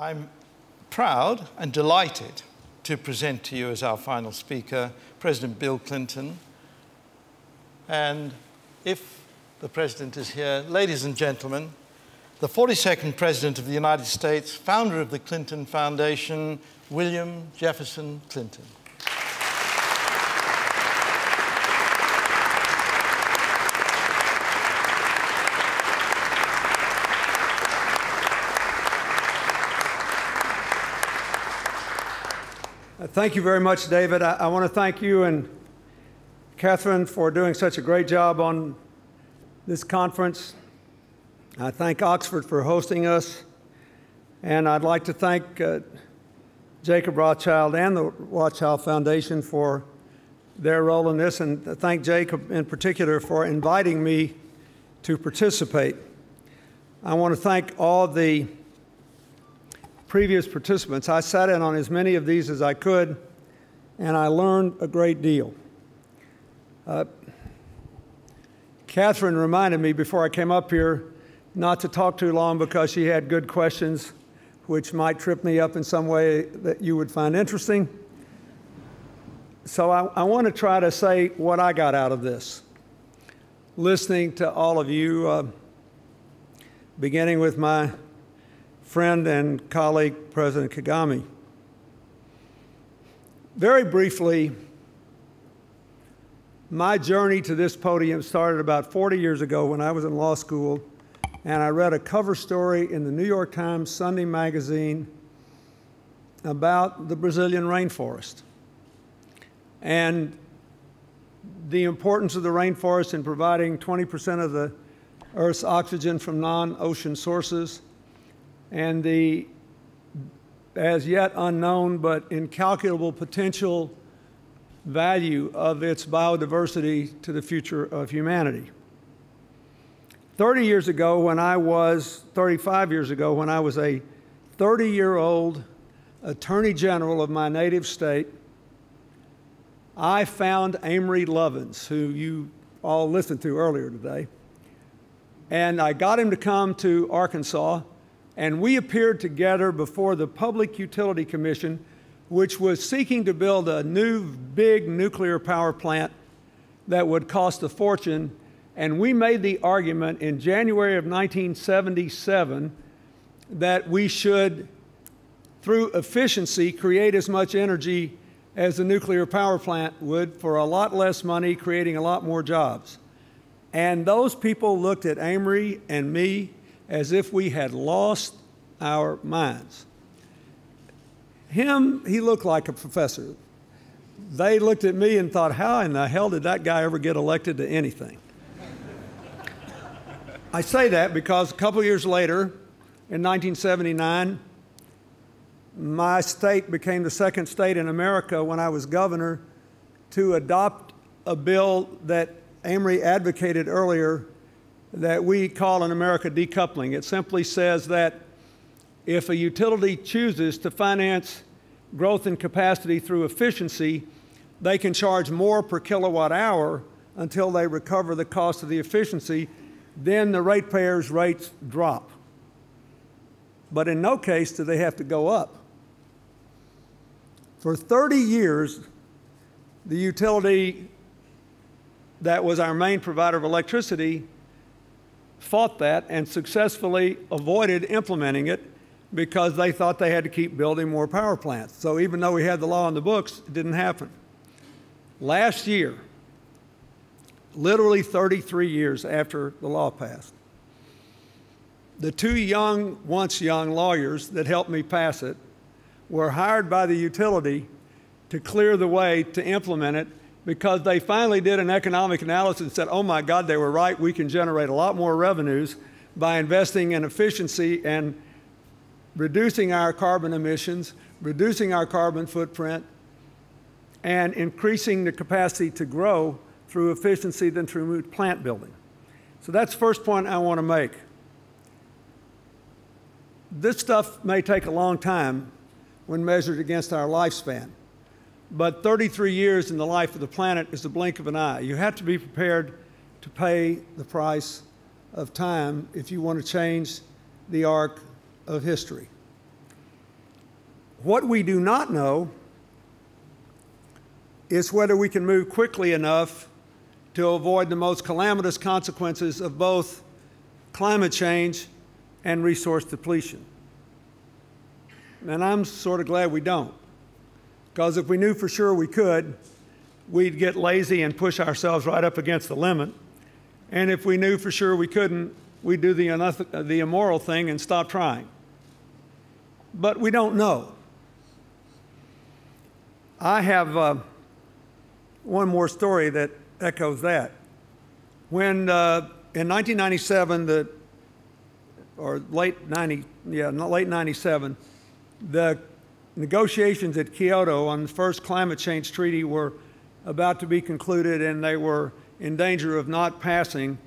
I'm proud and delighted to present to you as our final speaker, President Bill Clinton. And if the President is here, ladies and gentlemen, the 42nd President of the United States, founder of the Clinton Foundation, William Jefferson Clinton. Thank you very much, David. I want to thank you and Catherine for doing such a great job on this conference. I thank Oxford for hosting us, and I'd like to thank Jacob Rothschild and the Rothschild Foundation for their role in this, and thank Jacob in particular for inviting me to participate. I want to thank all the previous participants. I sat in on as many of these as I could, and I learned a great deal. Catherine reminded me before I came up here not to talk too long because she had good questions which might trip me up in some way that you would find interesting. So I want to try to say what I got out of this. Listening to all of you, beginning with my friend and colleague, President Kagame. Very briefly, my journey to this podium started about 40 years ago when I was in law school, and I read a cover story in the New York Times Sunday magazine about the Brazilian rainforest and the importance of the rainforest in providing 20% of the Earth's oxygen from non-ocean sources, and the as yet unknown but incalculable potential value of its biodiversity to the future of humanity. 35 years ago, when I was a 30-year-old Attorney General of my native state, I found Amory Lovins, who you all listened to earlier today, and I got him to come to Arkansas, and we appeared together before the Public Utility Commission, which was seeking to build a new big nuclear power plant that would cost a fortune. And we made the argument in January of 1977 that we should, through efficiency, create as much energy as the nuclear power plant would for a lot less money, creating a lot more jobs. And those people looked at Amory and me as if we had lost our minds. He looked like a professor. They looked at me and thought, how in the hell did that guy ever get elected to anything? I say that because a couple years later, in 1979, my state became the second state in America when I was governor to adopt a bill that Amory advocated earlier that we call in America decoupling. It simply says that if a utility chooses to finance growth in capacity through efficiency, they can charge more per kilowatt hour until they recover the cost of the efficiency. Then the ratepayers' rates drop. But in no case do they have to go up. For 30 years, the utility that was our main provider of electricity fought that and successfully avoided implementing it because they thought they had to keep building more power plants. So even though we had the law on the books, it didn't happen. Last year, literally 33 years after the law passed, the two once young lawyers that helped me pass it were hired by the utility to clear the way to implement it because they finally did an economic analysis and said, oh my God, they were right, we can generate a lot more revenues by investing in efficiency and reducing our carbon emissions, reducing our carbon footprint, and increasing the capacity to grow through efficiency than through plant building. So that's the first point I want to make. This stuff may take a long time when measured against our lifespan, but 33 years in the life of the planet is the blink of an eye. You have to be prepared to pay the price of time if you want to change the arc of history. What we do not know is whether we can move quickly enough to avoid the most calamitous consequences of both climate change and resource depletion. And I'm sort of glad we don't, because if we knew for sure we could, we'd get lazy and push ourselves right up against the limit. And if we knew for sure we couldn't, we'd do the immoral thing and stop trying. But we don't know. I have one more story that echoes that. When in 1997, or late 97, the negotiations at Kyoto on the first climate change treaty were about to be concluded, and they were in danger of not passing.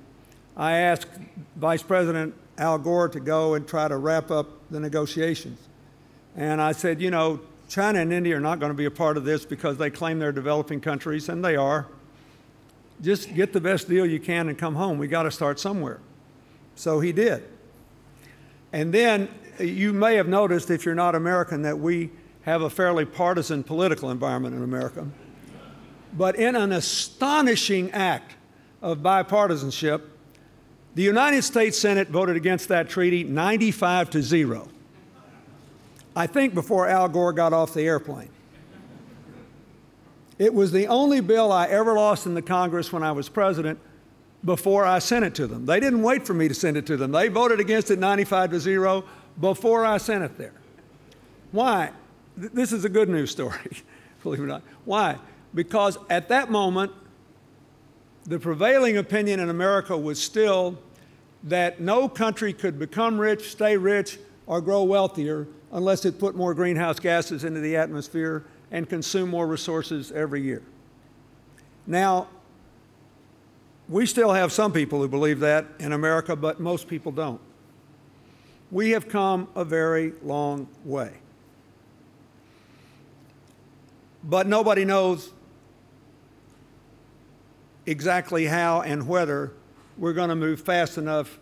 I asked Vice President Al Gore to go and try to wrap up the negotiations. And I said, you know, China and India are not going to be a part of this because they claim they're developing countries, and they are. Just get the best deal you can and come home. We got to start somewhere. So he did. And then you may have noticed, if you're not American, that we have a fairly partisan political environment in America. But in an astonishing act of bipartisanship, the United States Senate voted against that treaty 95-0. I think before Al Gore got off the airplane. It was the only bill I ever lost in the Congress when I was president before I sent it to them. They didn't wait for me to send it to them. They voted against it 95-0 before I sent it there. Why? This is a good news story, believe it or not. Why? Because at that moment, the prevailing opinion in America was still that no country could become rich, stay rich, or grow wealthier unless it put more greenhouse gases into the atmosphere and consume more resources every year. Now, we still have some people who believe that in America, but most people don't. We have come a very long way. But nobody knows exactly how and whether we're going to move fast enough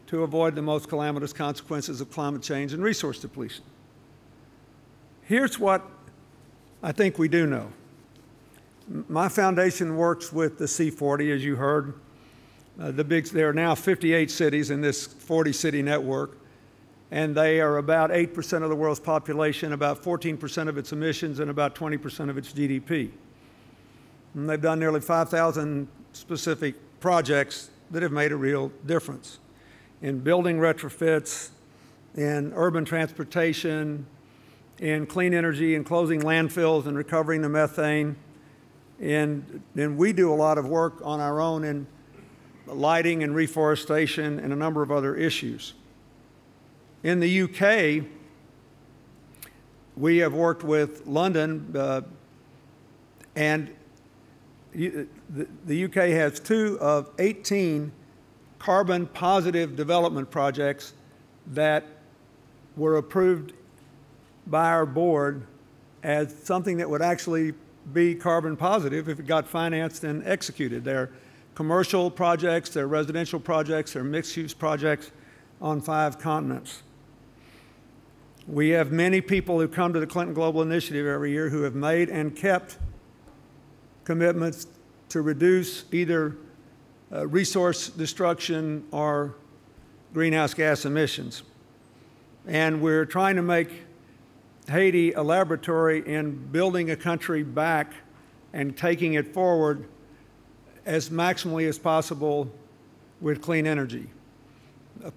to avoid the most calamitous consequences of climate change and resource depletion. Here's what I think we do know. My foundation works with the C40, as you heard. There are now 58 cities in this 40-city network, and they are about 8% of the world's population, about 14% of its emissions, and about 20% of its GDP. And they've done nearly 5,000 specific projects that have made a real difference in building retrofits, in urban transportation, in clean energy, in closing landfills and recovering the methane. And we do a lot of work on our own in lighting and reforestation and a number of other issues. In the UK, we have worked with London, and the UK has 2 of 18 carbon positive development projects that were approved by our board as something that would actually be carbon positive if it got financed and executed. They're commercial projects, they're residential projects, they're mixed-use projects on 5 continents. We have many people who come to the Clinton Global Initiative every year who have made and kept commitments to reduce either resource destruction or greenhouse gas emissions. And we're trying to make Haiti a laboratory in building a country back and taking it forward as maximally as possible with clean energy.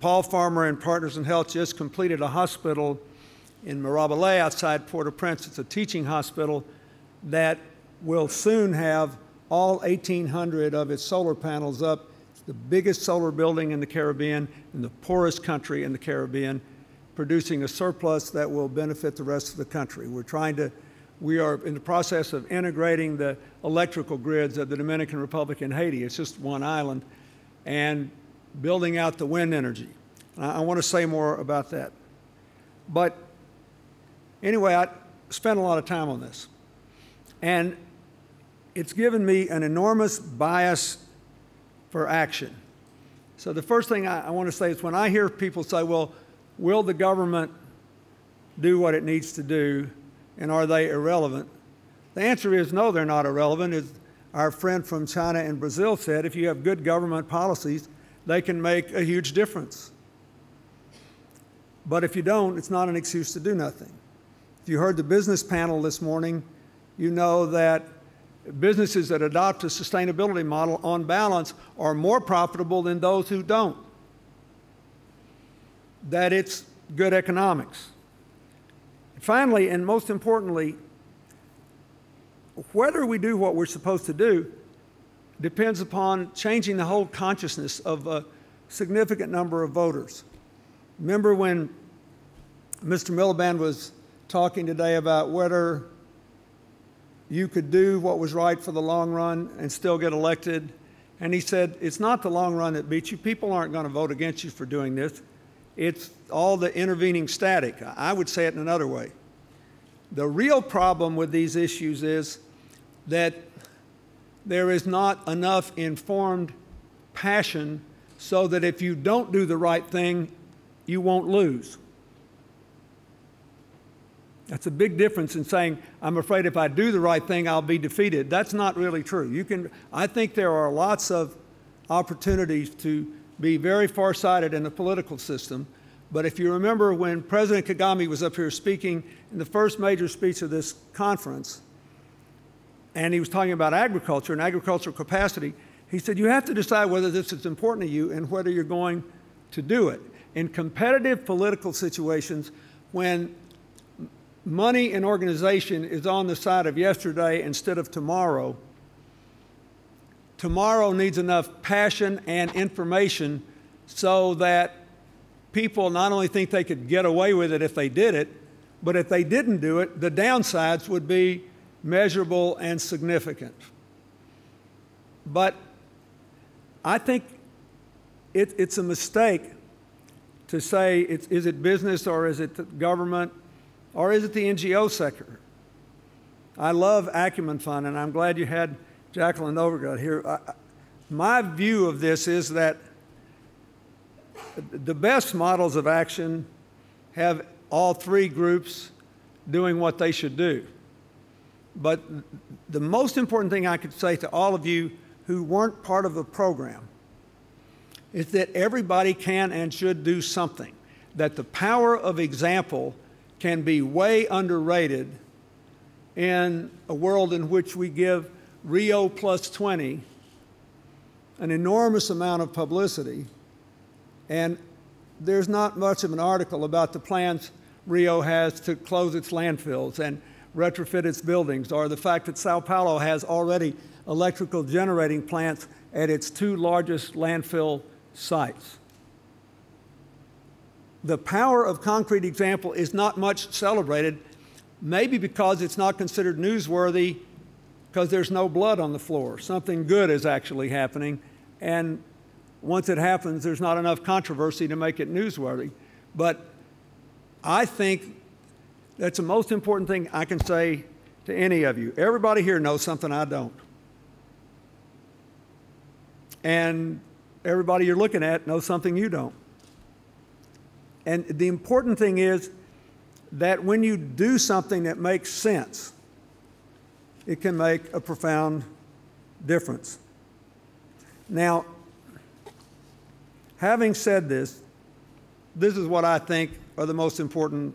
Paul Farmer and Partners in Health just completed a hospital in Mirabelais outside Port-au-Prince. It's a teaching hospital that will soon have all 1,800 of its solar panels up. It's the biggest solar building in the Caribbean, in the poorest country in the Caribbean, producing a surplus that will benefit the rest of the country. We are in the process of integrating the electrical grids of the Dominican Republic and Haiti. It's just one island, and building out the wind energy. I want to say more about that. But anyway, I spent a lot of time on this, and it's given me an enormous bias for action. So the first thing I want to say is when I hear people say, well, will the government do what it needs to do? and are they irrelevant? The answer is no, they're not irrelevant. As our friend from China and Brazil said, if you have good government policies, they can make a huge difference. But if you don't, it's not an excuse to do nothing. If you heard the business panel this morning, you know that businesses that adopt a sustainability model on balance are more profitable than those who don't. That it's good economics. Finally, and most importantly, whether we do what we're supposed to do depends upon changing the whole consciousness of a significant number of voters. Remember when Mr. Miliband was talking today about whether you could do what was right for the long run and still get elected? And he said, it's not the long run that beats you. People aren't going to vote against you for doing this. It's all the intervening static. I would say it in another way. The real problem with these issues is that there is not enough informed passion so that if you don't do the right thing, you won't lose. That's a big difference in saying, I'm afraid if I do the right thing, I'll be defeated. That's not really true. I think there are lots of opportunities to be very farsighted in the political system. But if you remember when President Kagame was up here speaking in the first major speech of this conference, and he was talking about agriculture and agricultural capacity, he said, you have to decide whether this is important to you and whether you're going to do it. In competitive political situations, when money and organization is on the side of yesterday instead of tomorrow, tomorrow needs enough passion and information so that people not only think they could get away with it if they did it, but if they didn't do it, the downsides would be measurable and significant. But I think it's a mistake to say, is it business or is it the government or is it the NGO sector? I love Acumen Fund, and I'm glad you had Jacqueline Overgut here. My view of this is that the best models of action have all three groups doing what they should do. But the most important thing I could say to all of you who weren't part of the program is that everybody can and should do something, that the power of example can be way underrated in a world in which we give Rio plus 20 an enormous amount of publicity, and there's not much of an article about the plans Rio has to close its landfills and retrofit its buildings, or the fact that Sao Paulo has already electrical generating plants at its two largest landfill sites. The power of concrete example is not much celebrated, maybe because it's not considered newsworthy because there's no blood on the floor. Something good is actually happening, and once it happens, there's not enough controversy to make it newsworthy. But I think that's the most important thing I can say to any of you. Everybody here knows something I don't. And everybody you're looking at knows something you don't. And the important thing is that when you do something that makes sense, it can make a profound difference. Now, having said this, this is what I think are the most important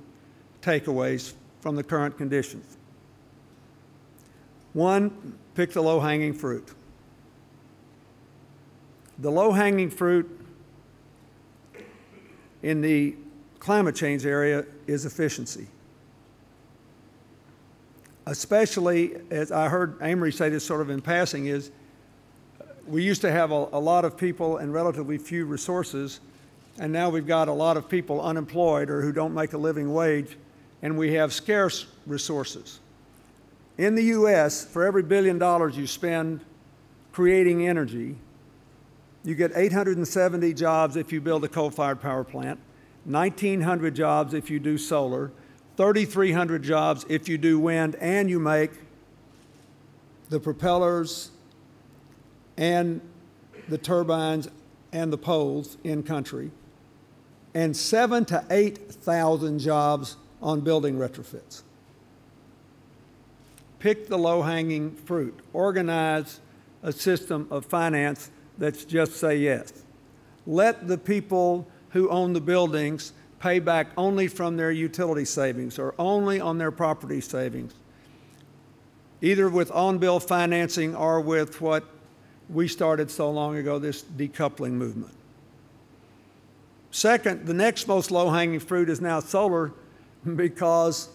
takeaways from the current conditions. One, pick the low-hanging fruit. The low-hanging fruit in the climate change area is efficiency. Especially, as I heard Amory say this sort of in passing, is we used to have a lot of people and relatively few resources, and now we've got a lot of people unemployed or who don't make a living wage, and we have scarce resources. In the US, for every $1 billion you spend creating energy, you get 870 jobs if you build a coal-fired power plant, 1,900 jobs if you do solar, 3,300 jobs if you do wind, and you make the propellers and the turbines and the poles in country, and 7,000 to 8,000 jobs on building retrofits. pick the low-hanging fruit. Organize a system of finance that's just say yes. Let the people who own the buildings pay back only from their utility savings or only on their property savings, either with on-bill financing or with what we started so long ago, this decoupling movement. Second, the next most low-hanging fruit is now solar, because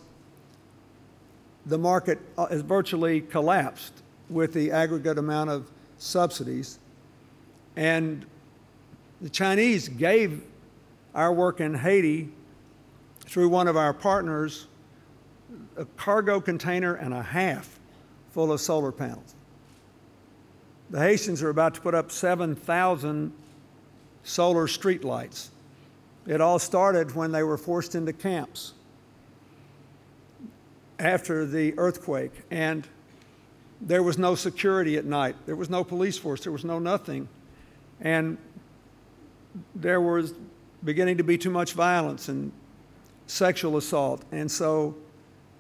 the market has virtually collapsed with the aggregate amount of subsidies. And the Chinese gave our work in Haiti, through one of our partners, a cargo container and a half full of solar panels. The Haitians are about to put up 7,000 solar streetlights. It all started when they were forced into camps after the earthquake, and there was no security at night. There was no police force. There was no nothing. And there was beginning to be too much violence and sexual assault. And so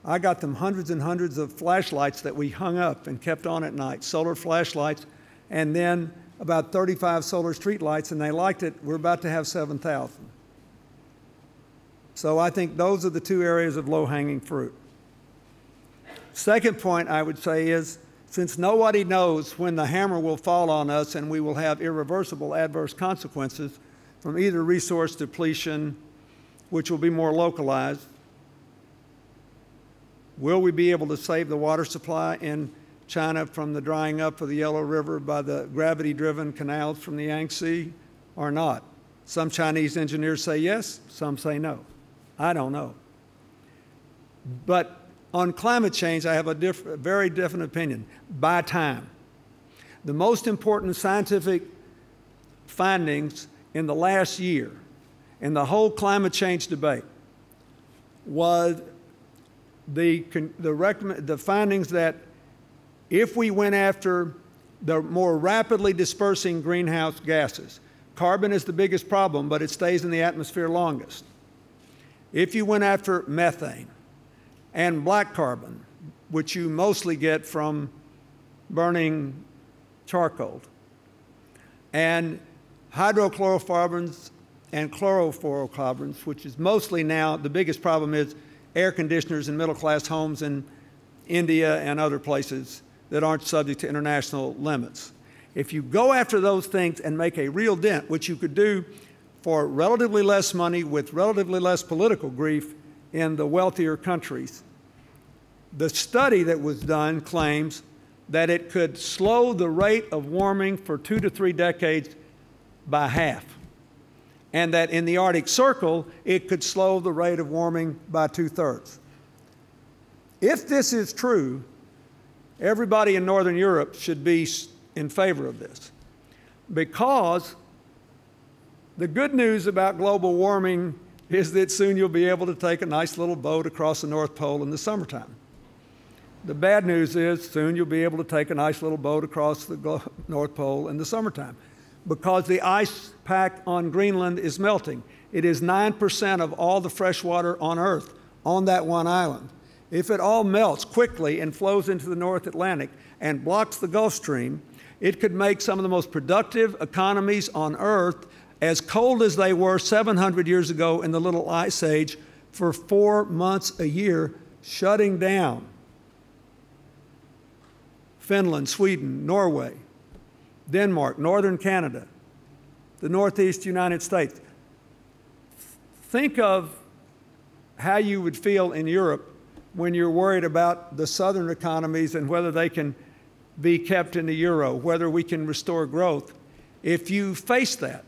I got them hundreds and hundreds of flashlights that we hung up and kept on at night, solar flashlights, and then about 35 solar streetlights, and they liked it. We're about to have 7,000. So I think those are the two areas of low-hanging fruit. Second point I would say is, since nobody knows when the hammer will fall on us and we will have irreversible adverse consequences from either resource depletion, which will be more localized, will we be able to save the water supply in China from the drying up of the Yellow River by the gravity-driven canals from the Yangtze or not? Some Chinese engineers say yes, some say no. I don't know. But on climate change, I have a very different opinion. Buy time. The most important scientific findings in the last year in the whole climate change debate was the findings that if we went after the more rapidly dispersing greenhouse gases, carbon is the biggest problem, but it stays in the atmosphere longest. If you went after methane and black carbon, which you mostly get from burning charcoal, and hydrochlorofluorocarbons and chlorofluorocarbons, which is mostly now, the biggest problem is air conditioners in middle-class homes in India and other places that aren't subject to international limits. If you go after those things and make a real dent, which you could do for relatively less money with relatively less political grief in the wealthier countries, the study that was done claims that it could slow the rate of warming for 2 to 3 decades by half, and that in the Arctic Circle, it could slow the rate of warming by 2/3. If this is true, everybody in Northern Europe should be in favor of this, because the good news about global warming is that soon you'll be able to take a nice little boat across the North Pole in the summertime. The bad news is soon you'll be able to take a nice little boat across the North Pole in the summertime, because the ice pack on Greenland is melting. It is 9% of all the fresh water on Earth on that one island. If it all melts quickly and flows into the North Atlantic and blocks the Gulf Stream, it could make some of the most productive economies on Earth as cold as they were 700 years ago in the Little Ice Age for 4 months a year, shutting down Finland, Sweden, Norway, Denmark, northern Canada, the Northeast United States. Think of how you would feel in Europe when you're worried about the southern economies and whether they can be kept in the euro, whether we can restore growth. If you face that,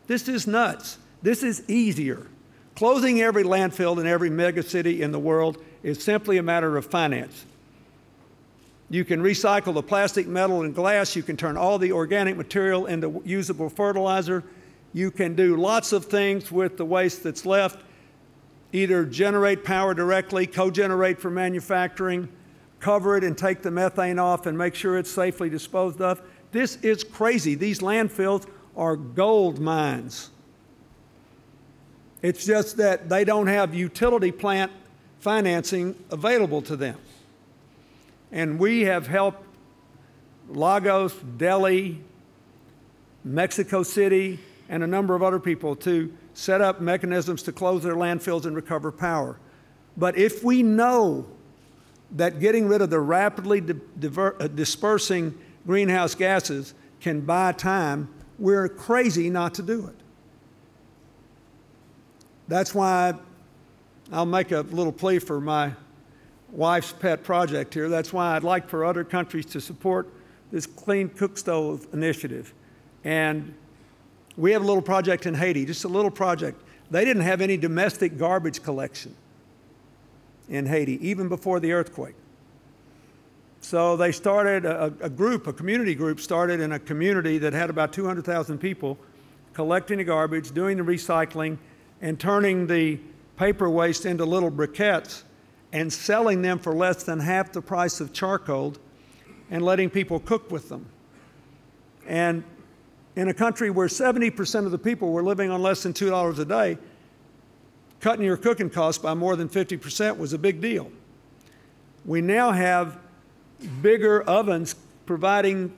this is nuts. This is easier. Closing every landfill in every megacity in the world is simply a matter of finance. You can recycle the plastic, metal, and glass. You can turn all the organic material into usable fertilizer. You can do lots of things with the waste that's left, either generate power directly, co-generate for manufacturing, cover it and take the methane off and make sure it's safely disposed of. This is crazy. These landfills are gold mines. It's just that they don't have utility plant financing available to them. And we have helped Lagos, Delhi, Mexico City, and a number of other people to set up mechanisms to close their landfills and recover power. But if we know that getting rid of the rapidly dispersing greenhouse gases can buy time, we're crazy not to do it. That's why I'll make a little plea for my wife's pet project here. That's why I'd like for other countries to support this Clean Cook Stove initiative. And we have a little project in Haiti, just a little project. They didn't have any domestic garbage collection in Haiti, even before the earthquake. So they started a community group started in a community that had about 200,000 people collecting the garbage, doing the recycling, and turning the paper waste into little briquettes and selling them for less than half the price of charcoal and letting people cook with them. And in a country where 70% of the people were living on less than $2 a day, cutting your cooking costs by more than 50% was a big deal. We now have bigger ovens providing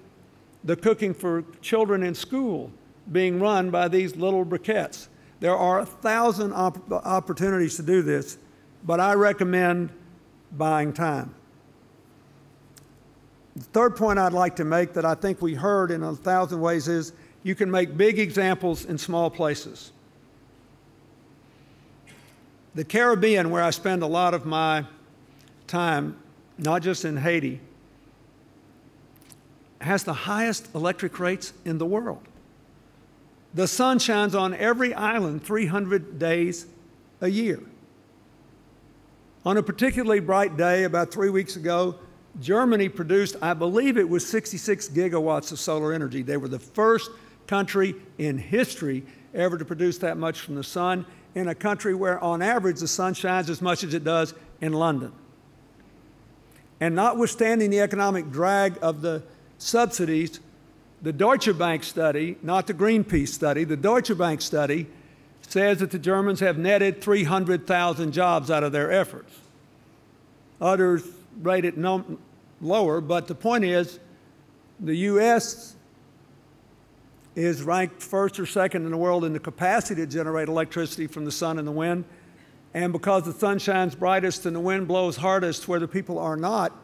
the cooking for children in school being run by these little briquettes. There are 1,000 opportunities to do this, but I recommend buying time. The third point I'd like to make that I think we heard in 1,000 ways is you can make big examples in small places. The Caribbean, where I spend a lot of my time, not just in Haiti, has the highest electric rates in the world. The sun shines on every island 300 days a year. On a particularly bright day about 3 weeks ago, Germany produced, I believe it was 66 gigawatts of solar energy. They were the first country in history ever to produce that much from the sun, in a country where on average the sun shines as much as it does in London. And notwithstanding the economic drag of the subsidies, the Deutsche Bank study, not the Greenpeace study, the Deutsche Bank study says that the Germans have netted 300,000 jobs out of their efforts. Others rate it lower, but the point is the U.S. is ranked first or second in the world in the capacity to generate electricity from the sun and the wind. And because the sun shines brightest and the wind blows hardest where the people are not,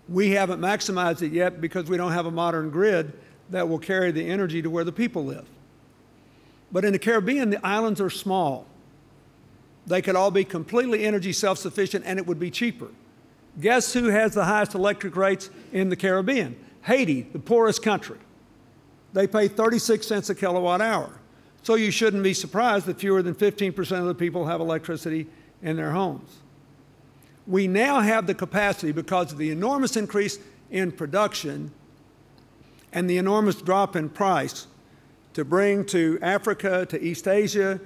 we haven't maximized it yet because we don't have a modern grid that will carry the energy to where the people live. But in the Caribbean, the islands are small. They could all be completely energy self-sufficient and it would be cheaper. Guess who has the highest electric rates in the Caribbean? Haiti, the poorest country. They pay 36 cents a kilowatt hour. So you shouldn't be surprised that fewer than 15% of the people have electricity in their homes. We now have the capacity, because of the enormous increase in production and the enormous drop in price, to bring to Africa, to East Asia,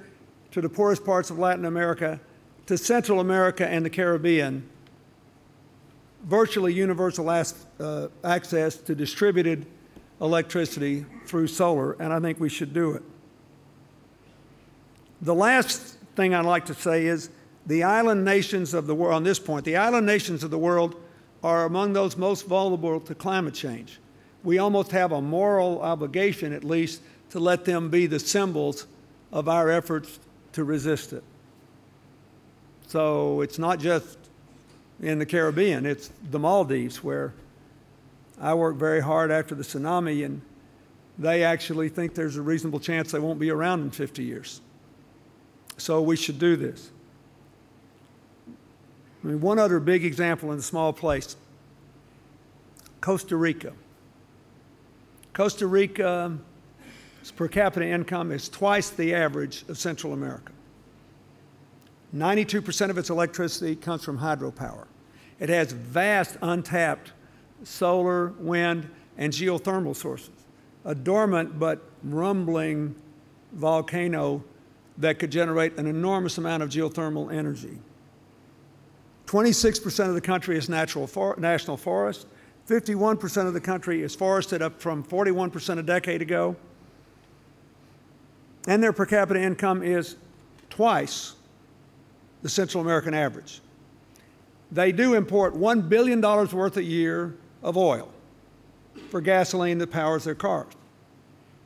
to the poorest parts of Latin America, to Central America and the Caribbean, virtually universal access to distributed electricity through solar, and I think we should do it. The last thing I'd like to say is the island nations of the world, on this point, the island nations of the world are among those most vulnerable to climate change. We almost have a moral obligation, at least, to let them be the symbols of our efforts to resist it. So it's not just in the Caribbean, it's the Maldives, where I worked very hard after the tsunami, and they actually think there's a reasonable chance they won't be around in 50 years. So we should do this. I mean, one other big example in a small place, Costa Rica. Costa Rica's per capita income is twice the average of Central America. 92% of its electricity comes from hydropower. It has vast untapped solar, wind, and geothermal sources. A dormant but rumbling volcano that could generate an enormous amount of geothermal energy. 26% of the country is national forest. 51% of the country is forested, up from 41% a decade ago. And their per capita income is twice the Central American average. they do import $1 billion worth a year of oil for gasoline that powers their cars.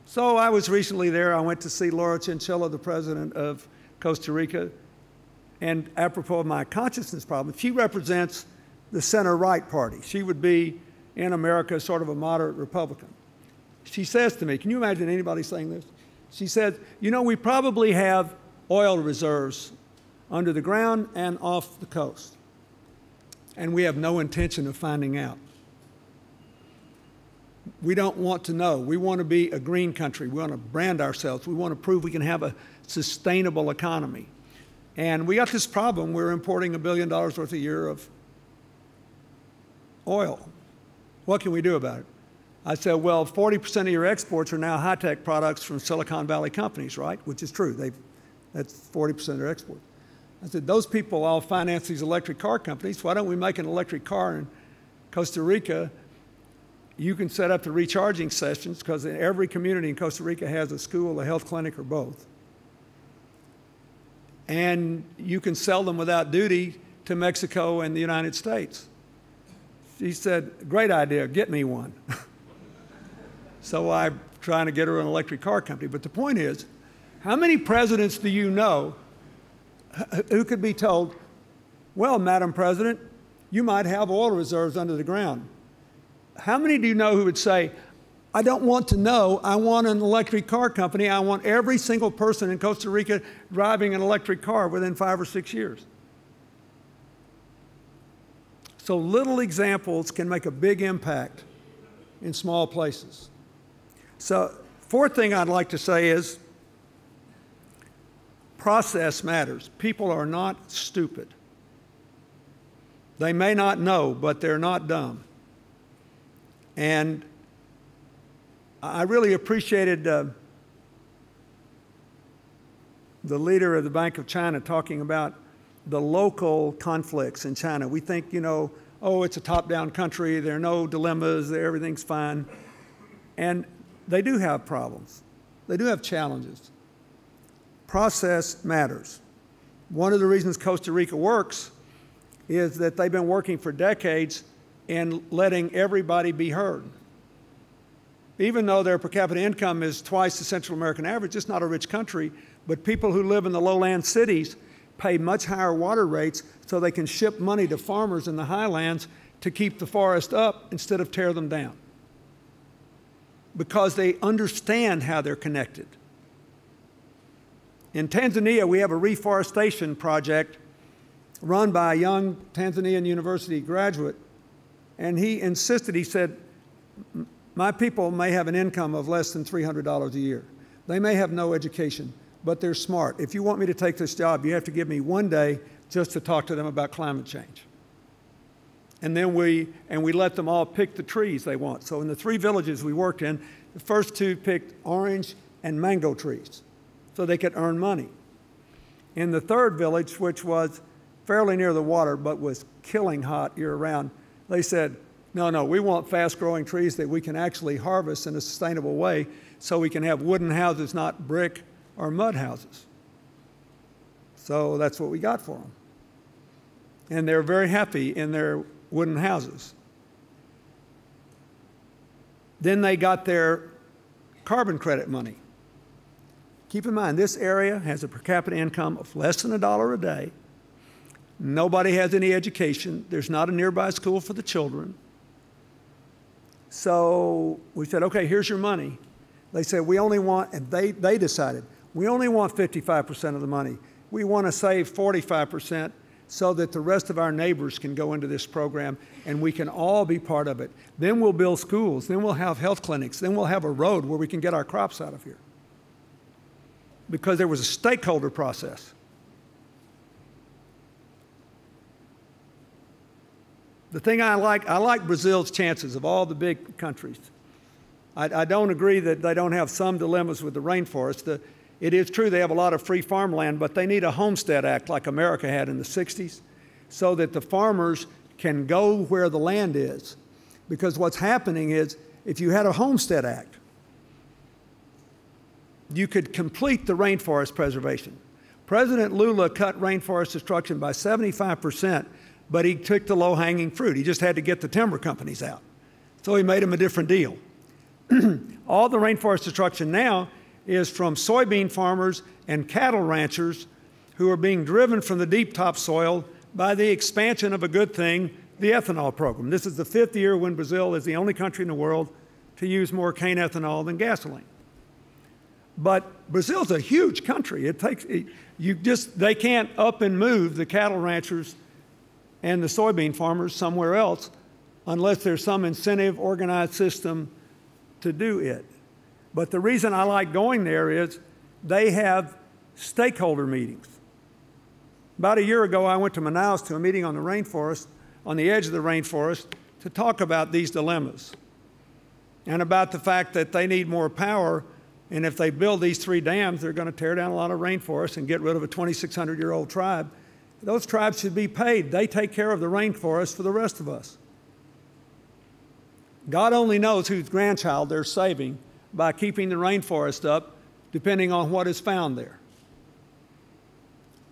So I was recently there. I went to see Laura Chinchilla, the president of Costa Rica. And apropos of my consciousness problem, she represents the center-right party. She would be, in America, sort of a moderate Republican. She says to me, can you imagine anybody saying this? She said, you know, we probably have oil reserves under the ground and off the coast, and we have no intention of finding out. We don't want to know. We want to be a green country. We want to brand ourselves. We want to prove we can have a sustainable economy. And we got this problem. We're importing $1 billion worth a year of oil. What can we do about it? I said, well, 40% of your exports are now high-tech products from Silicon Valley companies, right? Which is true. That's 40% of their exports. I said, those people all finance these electric car companies. Why don't we make an electric car in Costa Rica? You can set up the recharging sessions because every community in Costa Rica has a school, a health clinic, or both. And you can sell them without duty to Mexico and the United States. She said, great idea, get me one. So I'm trying to get her an electric car company. But the point is, how many presidents do you know who could be told, well, Madam President, you might have oil reserves under the ground? How many do you know who would say, I don't want to know, I want an electric car company, I want every single person in Costa Rica driving an electric car within 5 or 6 years? So little examples can make a big impact in small places. So fourth thing I'd like to say is process matters. People are not stupid. They may not know, but they're not dumb. And I really appreciated the leader of the Bank of China talking about the local conflicts in China. We think, you know, oh, it's a top-down country, there are no dilemmas, everything's fine. And they do have problems. They do have challenges. Process matters. One of the reasons Costa Rica works is that they've been working for decades in letting everybody be heard. Even though their per capita income is twice the Central American average, it's not a rich country, but people who live in the lowland cities pay much higher water rates so they can ship money to farmers in the highlands to keep the forest up instead of tear them down. Because they understand how they're connected. In Tanzania, we have a reforestation project run by a young Tanzanian university graduate, and he insisted, he said, my people may have an income of less than $300 a year. They may have no education, but they're smart. If you want me to take this job, you have to give me one day just to talk to them about climate change. And then we let them all pick the trees they want. So in the 3 villages we worked in, the first 2 picked orange and mango trees so they could earn money. In the 3rd village, which was fairly near the water but was killing hot year-round, they said, no, we want fast-growing trees that we can actually harvest in a sustainable way so we can have wooden houses, not brick or mud houses. So that's what we got for them. And they're very happy in their wooden houses. Then they got their carbon credit money. Keep in mind, this area has a per capita income of less than $1 a day. Nobody has any education. There's not a nearby school for the children. So we said, okay, here's your money. They said, we only want, and they decided, we only want 55% of the money. We want to save 45% so that the rest of our neighbors can go into this program and we can all be part of it. Then we'll build schools, then we'll have health clinics, then we'll have a road where we can get our crops out of here. Because there was a stakeholder process. The thing I like Brazil's chances of all the big countries. I don't agree that they don't have some dilemmas with the rainforest. It is true they have a lot of free farmland, but they need a Homestead Act like America had in the 60s so that the farmers can go where the land is. Because what's happening is if you had a Homestead Act, you could complete the rainforest preservation. President Lula cut rainforest destruction by 75% but he took the low-hanging fruit. He just had to get the timber companies out. So he made them a different deal. All the rainforest destruction now is from soybean farmers and cattle ranchers who are being driven from the deep topsoil by the expansion of a good thing, the ethanol program. This is the 5th year when Brazil is the only country in the world to use more cane ethanol than gasoline. But Brazil's a huge country. They can't up and move the cattle ranchers and the soybean farmers somewhere else unless there's some incentive organized system to do it. But the reason I like going there is they have stakeholder meetings. About a year ago, I went to Manaus to a meeting on the rainforest, on the edge of the rainforest, to talk about these dilemmas and about the fact that they need more power, and if they build these 3 dams, they're going to tear down a lot of rainforests and get rid of a 2,600-year-old tribe. Those tribes should be paid. They take care of the rainforest for the rest of us. God only knows whose grandchild they're saving by keeping the rainforest up, depending on what is found there.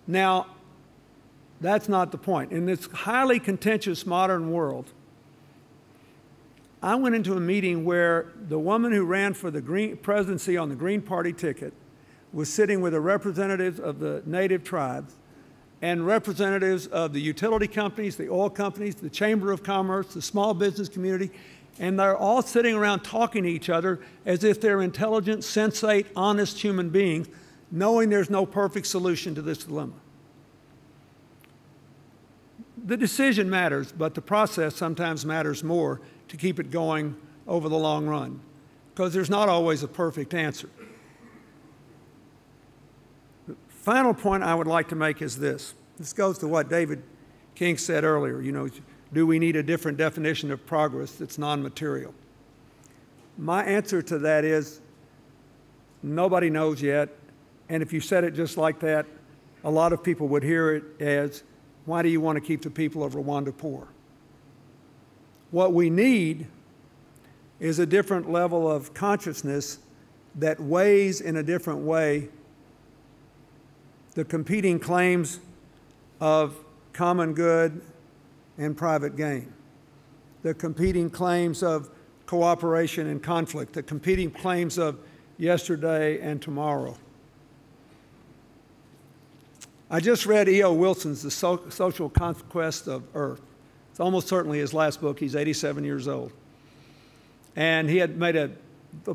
Now, that's not the point. In this highly contentious modern world, I went into a meeting where the woman who ran for the presidency on the Green Party ticket was sitting with the representatives of the native tribes and representatives of the utility companies, the oil companies, the Chamber of Commerce, the small business community, and they're all sitting around talking to each other as if they're intelligent, sensate, honest human beings, knowing there's no perfect solution to this dilemma. The decision matters, but the process sometimes matters more to keep it going over the long run, because there's not always a perfect answer. The final point I would like to make is this. This goes to what David King said earlier, do we need a different definition of progress that's non-material? My answer to that is nobody knows yet, and if you said it just like that, a lot of people would hear it as, why do you want to keep the people of Rwanda poor? What we need is a different level of consciousness that weighs in a different way the competing claims of common good and private gain, the competing claims of cooperation and conflict, the competing claims of yesterday and tomorrow. I just read E.O. Wilson's The Social Conquest of Earth. It's almost certainly his last book. He's 87 years old. And he had made a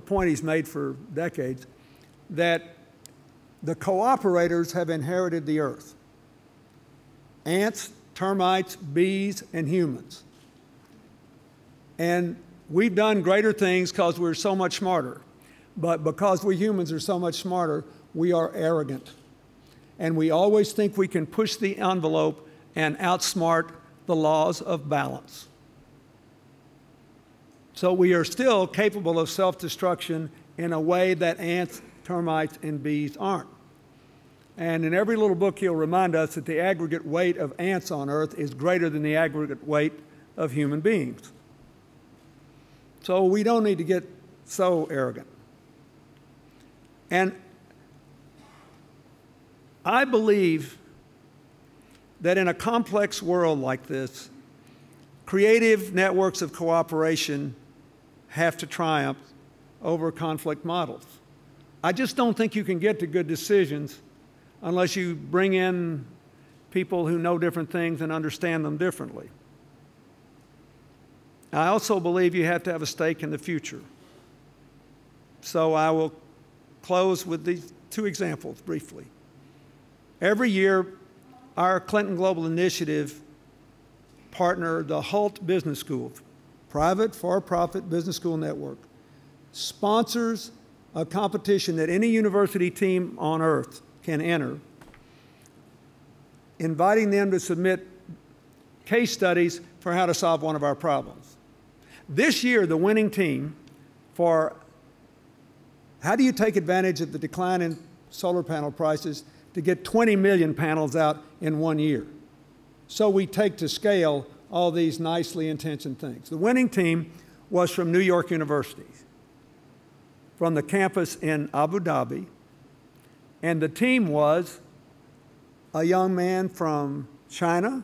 point he's made for decades, that the cooperators have inherited the earth. Ants, termites, bees, and humans. And we've done greater things because we're so much smarter. But because we humans are so much smarter, we are arrogant. And we always think we can push the envelope and outsmart the laws of balance. So we are still capable of self-destruction in a way that ants, termites, and bees aren't. And in every little book, he'll remind us that the aggregate weight of ants on Earth is greater than the aggregate weight of human beings. So we don't need to get so arrogant. And I believe that in a complex world like this, creative networks of cooperation have to triumph over conflict models. I just don't think you can get to good decisions unless you bring in people who know different things and understand them differently. I also believe you have to have a stake in the future. So I will close with these 2 examples briefly. Every year, our Clinton Global Initiative partner, the Hult Business School, private, for-profit business school network, sponsors a competition that any university team on earth can enter, inviting them to submit case studies for how to solve one of our problems. This year, the winning team for how do you take advantage of the decline in solar panel prices to get 20 million panels out in 1 year. So we take to scale all these nicely intentioned things. The winning team was from New York University, from the campus in Abu Dhabi, and the team was a young man from China,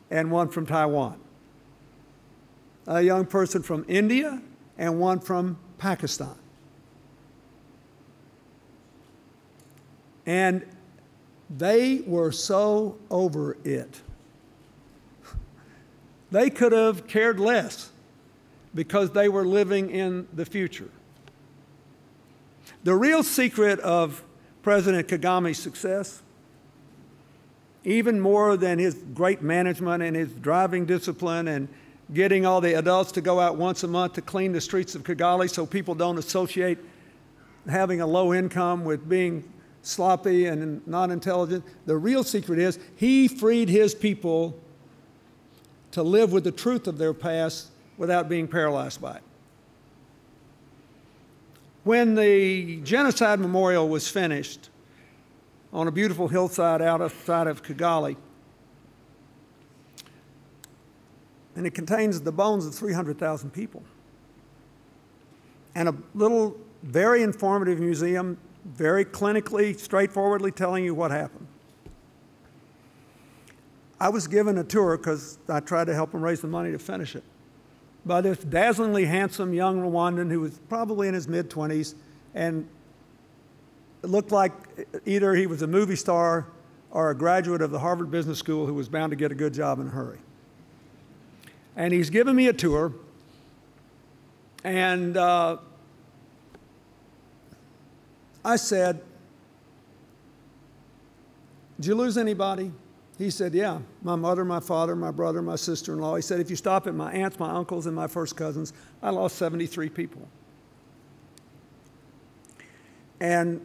and one from Taiwan. A young person from India and one from Pakistan. And they were so over it. They could have cared less because they were living in the future. The real secret of President Kagame's success, even more than his great management and his driving discipline and getting all the adults to go out once a month to clean the streets of Kigali so people don't associate having a low income with being sloppy and not intelligent. The real secret is he freed his people to live with the truth of their past without being paralyzed by it. When the genocide memorial was finished on a beautiful hillside outside of Kigali, and it contains the bones of 300,000 people, and a little, very informative museum, very clinically, straightforwardly telling you what happened. I was given a tour, because I tried to help them raise the money to finish it, by this dazzlingly handsome young Rwandan who was probably in his mid-20s, and it looked like either he was a movie star or a graduate of the Harvard Business School who was bound to get a good job in a hurry. And he's given me a tour, and I said, "Did you lose anybody?" He said, "Yeah, my mother, my father, my brother, my sister-in-law." He said, "If you stop at my aunts, my uncles, and my first cousins, I lost 73 people." And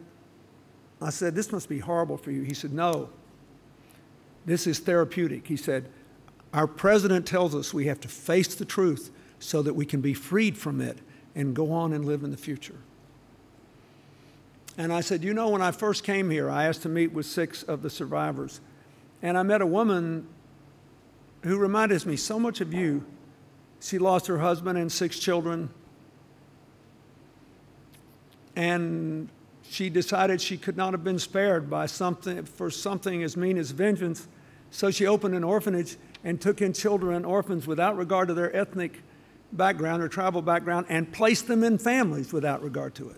I said, "This must be horrible for you." He said, "No, this is therapeutic." He said, "Our president tells us we have to face the truth so that we can be freed from it and go on and live in the future." And I said, "You know, when I first came here, I asked to meet with 6 of the survivors. And I met a woman who reminded me so much of you. She lost her husband and 6 children. And she decided she could not have been spared by something as mean as vengeance. So she opened an orphanage and took in children, orphans, without regard to their ethnic background or tribal background, and placed them in families without regard to it.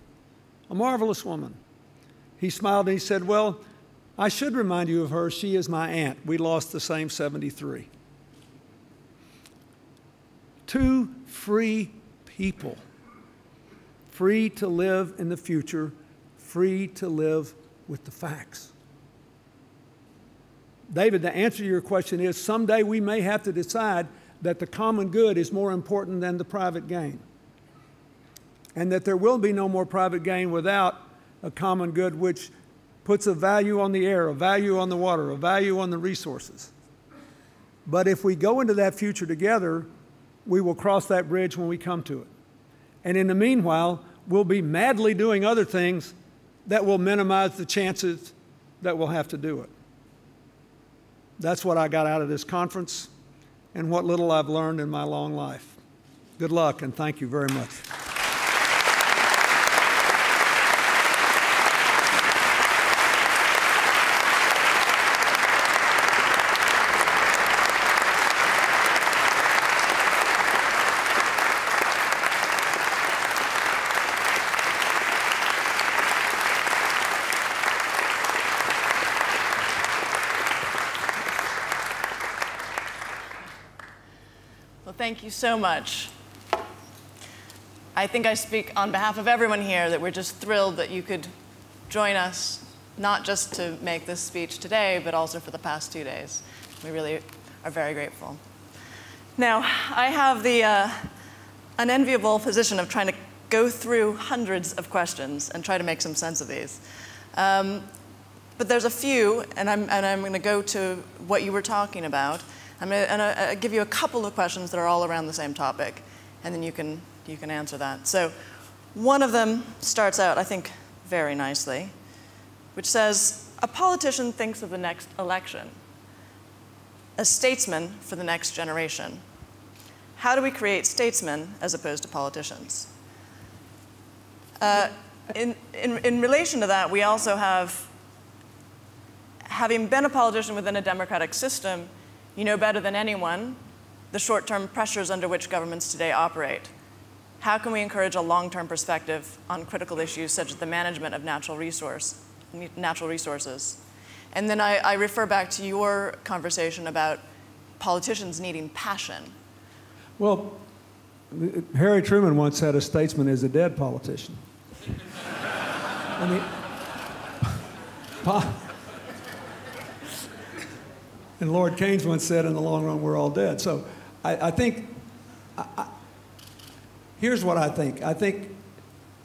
A marvelous woman." He smiled and he said, "Well, I should remind you of her. She is my aunt. We lost the same 73. 2 free people, free to live in the future, free to live with the facts. David, the answer to your question is someday we may have to decide that the common good is more important than the private gain, and that there will be no more private gain without a common good which puts a value on the air, a value on the water, a value on the resources. But if we go into that future together, we will cross that bridge when we come to it. And in the meanwhile, we'll be madly doing other things that will minimize the chances that we'll have to do it. That's what I got out of this conference and what little I've learned in my long life. Good luck, and thank you very much. Thank you so much. I think I speak on behalf of everyone here that we're just thrilled that you could join us, not just to make this speech today, but also for the past 2 days. We really are very grateful. Now, I have the unenviable position of trying to go through hundreds of questions and try to make some sense of these. But there's a few, and I'm going to go to what you were talking about. I'm going to give you a couple of questions that are all around the same topic, and then you can answer that. So one of them starts out, I think, very nicely, which says, a politician thinks of the next election, a statesman for the next generation. How do we create statesmen as opposed to politicians? In relation to that, we also have, having been a politician within a democratic system, You know better than anyone the short-term pressures under which governments today operate. How can we encourage a long-term perspective on critical issues such as the management of natural resources? And then I refer back to your conversation about politicians needing passion. Well, Harry Truman once said a statesman is a dead politician. I mean, and Lord Keynes once said, in the long run, we're all dead. So I think, here's what I think. I think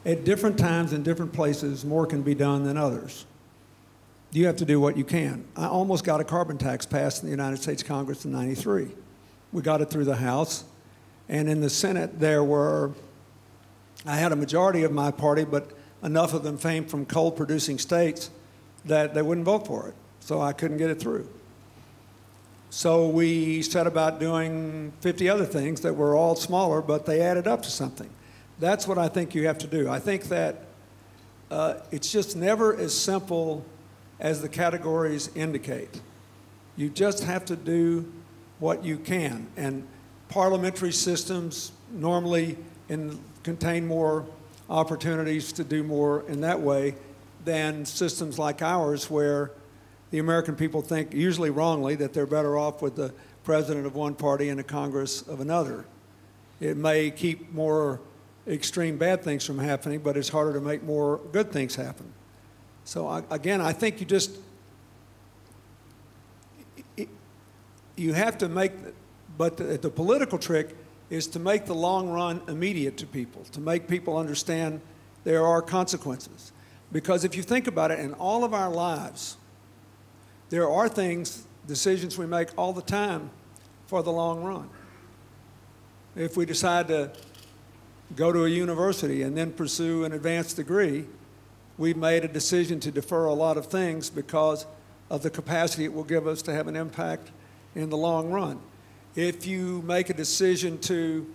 at different times and different places, more can be done than others. You have to do what you can. I almost got a carbon tax passed in the United States Congress in '93. We got it through the House. And in the Senate, I had a majority of my party, but enough of them came from coal-producing states that they wouldn't vote for it. So I couldn't get it through. So we set about doing 50 other things that were all smaller, but they added up to something. That's what I think you have to do. I think that it's just never as simple as the categories indicate. You just have to do what you can. And parliamentary systems normally contain more opportunities to do more in that way than systems like ours, where the American people think, usually wrongly, that they're better off with the president of one party and a Congress of another. It may keep more extreme bad things from happening, but it's harder to make more good things happen. So again, I think you have to make, but the political trick is to make the long run immediate to people, to make people understand there are consequences. Because if you think about it, in all of our lives, there are things, decisions we make all the time for the long run. If we decide to go to a university and then pursue an advanced degree, we've made a decision to defer a lot of things because of the capacity it will give us to have an impact in the long run. If you make a decision to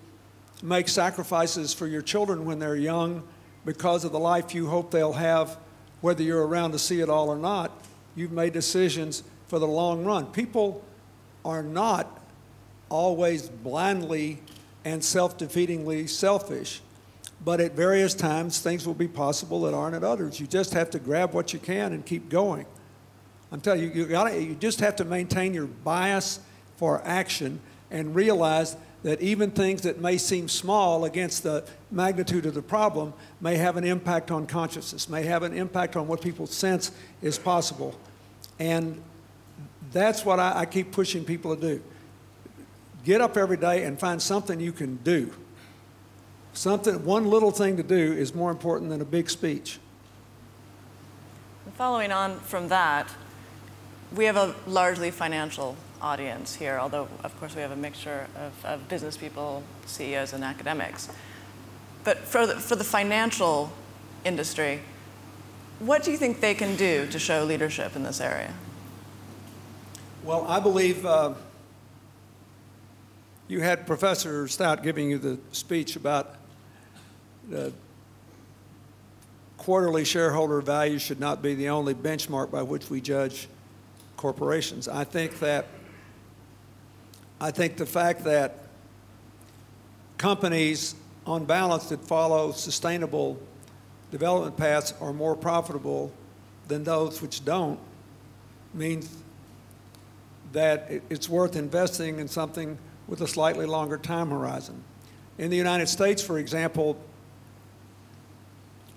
make sacrifices for your children when they're young because of the life you hope they'll have, whether you're around to see it all or not, you've made decisions for the long run. People are not always blindly and self-defeatingly selfish, but at various times things will be possible that aren't at others. You just have to grab what you can and keep going. I'm telling you, you just have to maintain your bias for action and realize that even things that may seem small against the magnitude of the problem may have an impact on consciousness, may have an impact on what people sense is possible. And that's what I keep pushing people to do. Get up every day and find something you can do. One little thing to do is more important than a big speech. Following on from that, we have a largely financial audience here, although, of course, we have a mixture of business people, CEOs, and academics. But for the financial industry, what do you think they can do to show leadership in this area? Well, I believe you had Professor Stout giving you the speech about the quarterly shareholder value should not be the only benchmark by which we judge corporations. I think the fact that companies, on balance, that follow sustainable development paths are more profitable than those which don't means that it's worth investing in something with a slightly longer time horizon. In the United States, for example,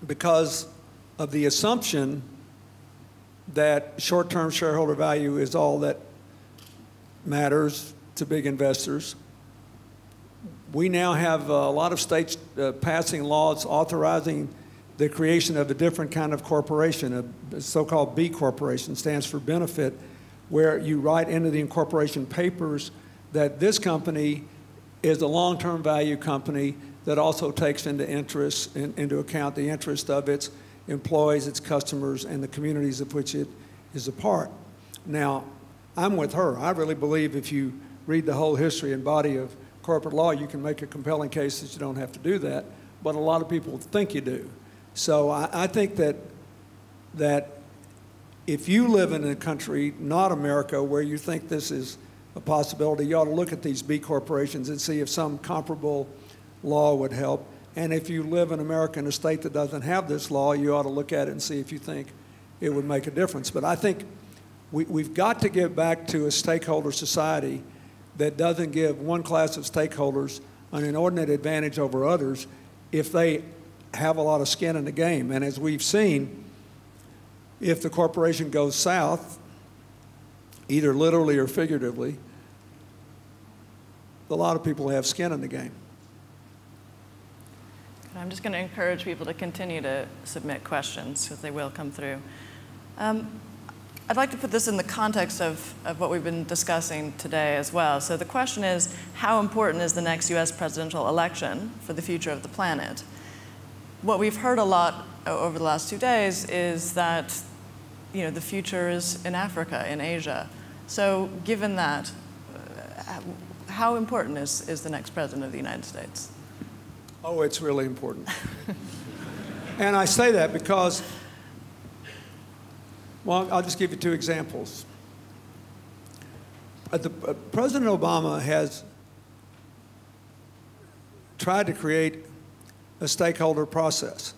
because of the assumption that short-term shareholder value is all that matters to big investors, we now have a lot of states passing laws authorizing the creation of a different kind of corporation, a so-called B corporation, stands for benefit, where you write into the incorporation papers that this company is a long-term value company that also takes into account the interest of its employees, its customers, and the communities of which it is a part. Now, I'm with her. I really believe if you read the whole history and body of corporate law, you can make a compelling case that you don't have to do that, but a lot of people think you do. So I think that if you live in a country, not America, where you think this is a possibility, you ought to look at these B corporations and see if some comparable law would help. And if you live in America in a state that doesn't have this law, you ought to look at it and see if you think it would make a difference. But I think we've got to get back to a stakeholder society that doesn't give one class of stakeholders an inordinate advantage over others if they have a lot of skin in the game. And as we've seen, if the corporation goes south, either literally or figuratively, a lot of people have skin in the game. I'm just going to encourage people to continue to submit questions because they will come through. I'd like to put this in the context of what we've been discussing today as well. So the question is, how important is the next US presidential election for the future of the planet? What we've heard a lot over the last 2 days is that the future is in Africa, in Asia. So given that, how important is the next president of the United States? Oh, it's really important. And I say that because, well, I'll just give you 2 examples. President Obama has tried to create a stakeholder process.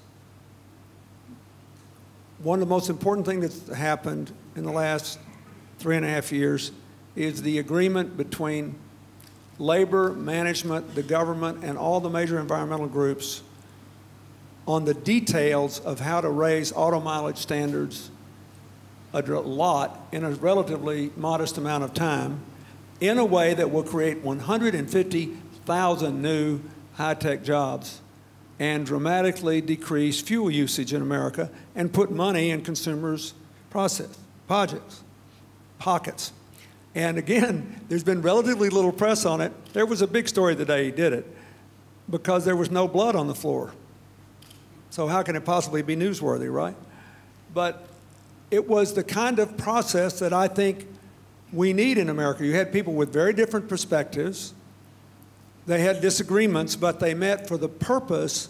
One of the most important things that's happened in the last 3.5 years is the agreement between labor, management, the government, and all the major environmental groups on the details of how to raise auto mileage standards a lot in a relatively modest amount of time in a way that will create 150,000 new high-tech jobs and dramatically decrease fuel usage in America and put money in consumers' pockets. And again, there's been relatively little press on it. There was a big story the day he did it because there was no blood on the floor. So how can it possibly be newsworthy, right? But it was the kind of process that I think we need in America. You had people with very different perspectives. They had disagreements, but they met for the purpose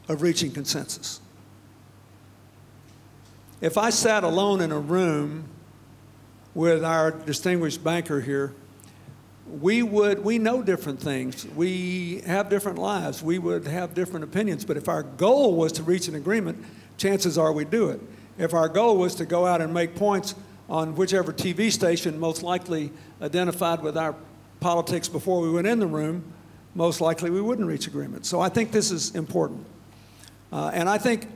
of reaching consensus. If I sat alone in a room with our distinguished banker here, we know different things. We have different lives. We would have different opinions. But if our goal was to reach an agreement, chances are we'd do it. If our goal was to go out and make points on whichever TV station most likely identified with our politics before we went in the room, most likely we wouldn't reach agreement. So I think this is important. And I think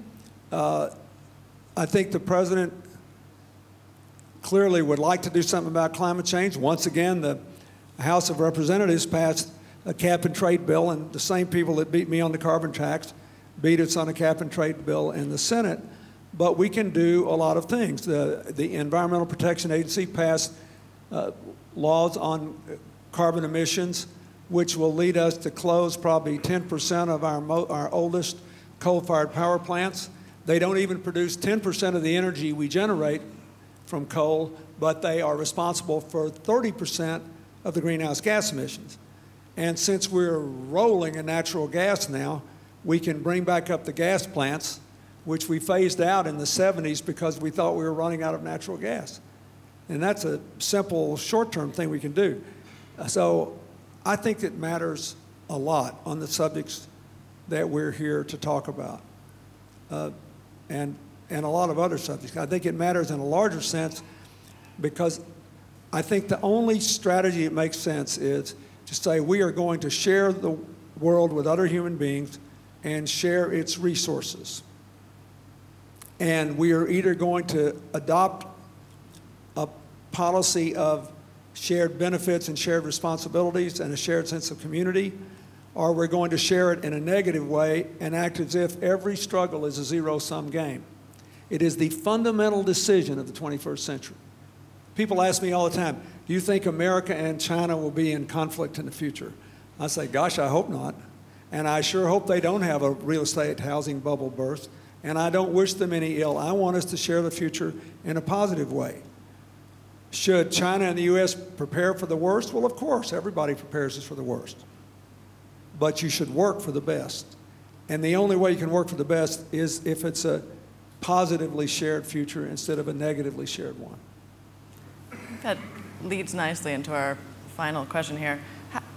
the president clearly would like to do something about climate change. Once again, the House of Representatives passed a cap-and-trade bill, and the same people that beat me on the carbon tax beat us on a cap-and-trade bill in the Senate. But we can do a lot of things. The Environmental Protection Agency passed laws on carbon emissions, which will lead us to close probably 10% of our oldest coal-fired power plants. They don't even produce 10% of the energy we generate from coal, but they are responsible for 30% of the greenhouse gas emissions. And since we're rolling in natural gas now, we can bring back up the gas plants, which we phased out in the 70s because we thought we were running out of natural gas. And that's a simple short-term thing we can do. So I think it matters a lot on the subjects that we're here to talk about. And a lot of other subjects. I think it matters in a larger sense because I think the only strategy that makes sense is to say we are going to share the world with other human beings and share its resources. And we are either going to adopt a policy of shared benefits and shared responsibilities and a shared sense of community, or we're going to share it in a negative way and act as if every struggle is a zero-sum game. It is the fundamental decision of the 21st century. People ask me all the time, do you think America and China will be in conflict in the future? I say, gosh, I hope not. And I sure hope they don't have a real estate housing bubble burst. And I don't wish them any ill. I want us to share the future in a positive way. Should China and the U.S. prepare for the worst? Well, of course, everybody prepares us for the worst. But you should work for the best. And the only way you can work for the best is if it's a positively shared future instead of a negatively shared one. That leads nicely into our final question here.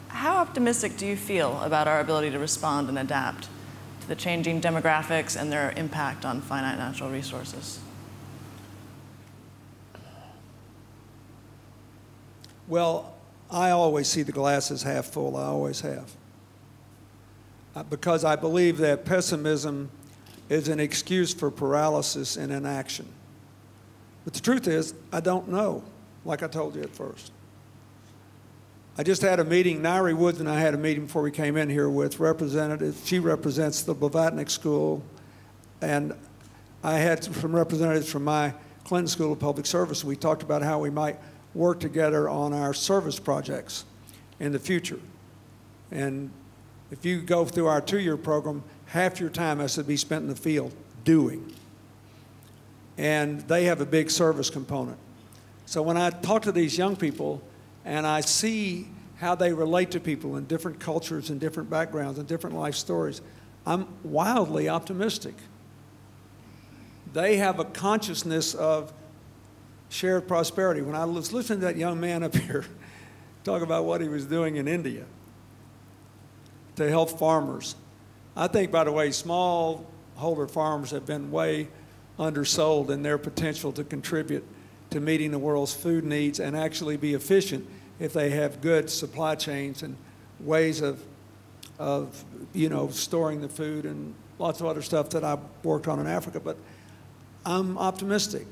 How optimistic do you feel about our ability to respond and adapt to the changing demographics and their impact on finite natural resources? Well, I always see the glass as half full. I always have. Because I believe that pessimism is an excuse for paralysis and inaction. But the truth is, I don't know, like I told you at first. I just had a meeting, Nairi Woods and I had a meeting before we came in here with representatives. She represents the Blavatnik School, and I had some representatives from my Clinton School of Public Service. We talked about how we might work together on our service projects in the future. And if you go through our 2-year program, half your time has to be spent in the field doing. And they have a big service component. So when I talk to these young people and I see how they relate to people in different cultures and different backgrounds and different life stories, I'm wildly optimistic. They have a consciousness of shared prosperity. When I was listening to that young man up here talk about what he was doing in India to help farmers, I think, by the way, smallholder farmers have been way undersold in their potential to contribute to meeting the world's food needs and actually be efficient if they have good supply chains and ways of storing the food and lots of other stuff that I've worked on in Africa. But I'm optimistic.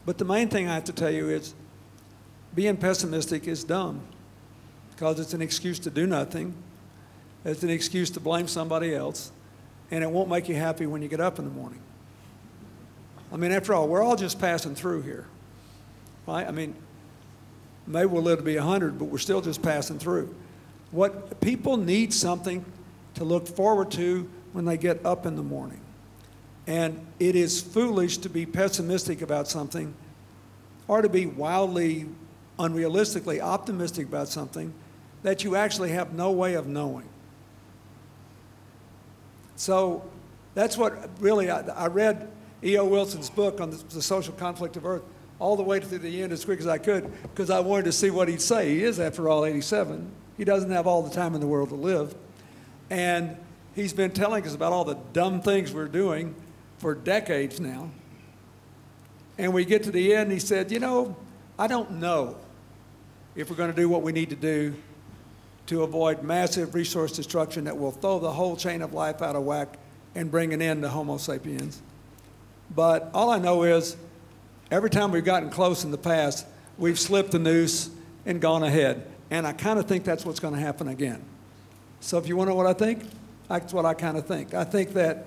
But the main thing I have to tell you is being pessimistic is dumb because it's an excuse to do nothing. It's an excuse to blame somebody else, and it won't make you happy when you get up in the morning. I mean, after all, we're all just passing through here, right? I mean, maybe we'll live to be 100, but we're still just passing through. What people need something to look forward to when they get up in the morning. And it is foolish to be pessimistic about something or to be wildly, unrealistically optimistic about something that you actually have no way of knowing. So that's what really, I read E.O. Wilson's book on the social conflict of Earth all the way through the end as quick as I could because I wanted to see what he'd say. He is, after all, 87. He doesn't have all the time in the world to live. And he's been telling us about all the dumb things we're doing for decades now. And we get to the end, and he said, you know, I don't know if we're going to do what we need to do to avoid massive resource destruction that will throw the whole chain of life out of whack and bring an end to Homo sapiens. But all I know is every time we've gotten close in the past, we've slipped the noose and gone ahead. And I kind of think that's what's going to happen again. So if you want to know what I think, that's what I kind of think. I think that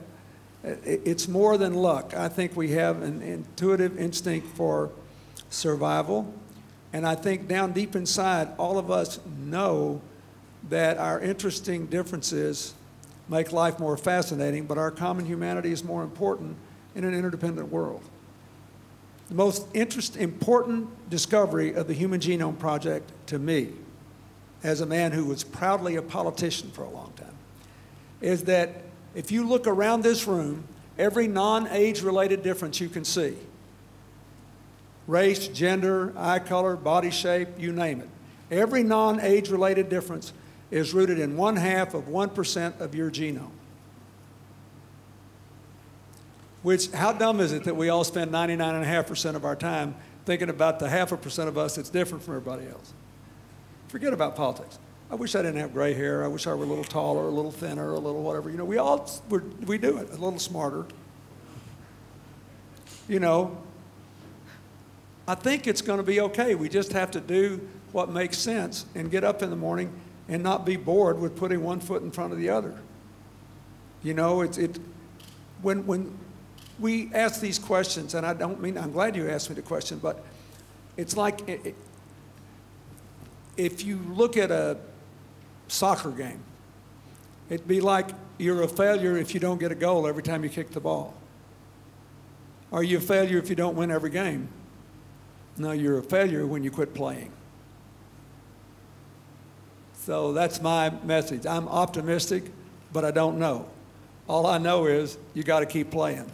it's more than luck. I think we have an intuitive instinct for survival. And I think down deep inside, all of us know that our interesting differences make life more fascinating, but our common humanity is more important in an interdependent world. The most important discovery of the Human Genome Project to me, as a man who was proudly a politician for a long time, is that if you look around this room, every non-age-related difference you can see, race, gender, eye color, body shape, you name it, every non-age-related difference is rooted in 1/2 of 1% of your genome. Which, how dumb is it that we all spend 99.5% of our time thinking about the 0.5% of us that's different from everybody else? Forget about politics. I wish I didn't have gray hair. I wish I were a little taller, a little thinner, a little whatever. You know, we do it, a little smarter. You know, I think it's going to be okay. We just have to do what makes sense and get up in the morning and not be bored with putting one foot in front of the other. You know, when we ask these questions, and I don't mean, I'm glad you asked me the question, but it's like if you look at a soccer game, it'd be like you're a failure if you don't get a goal every time you kick the ball. Are you a failure if you don't win every game? No, you're a failure when you quit playing. So that's my message. I'm optimistic, but I don't know. All I know is you got to keep playing.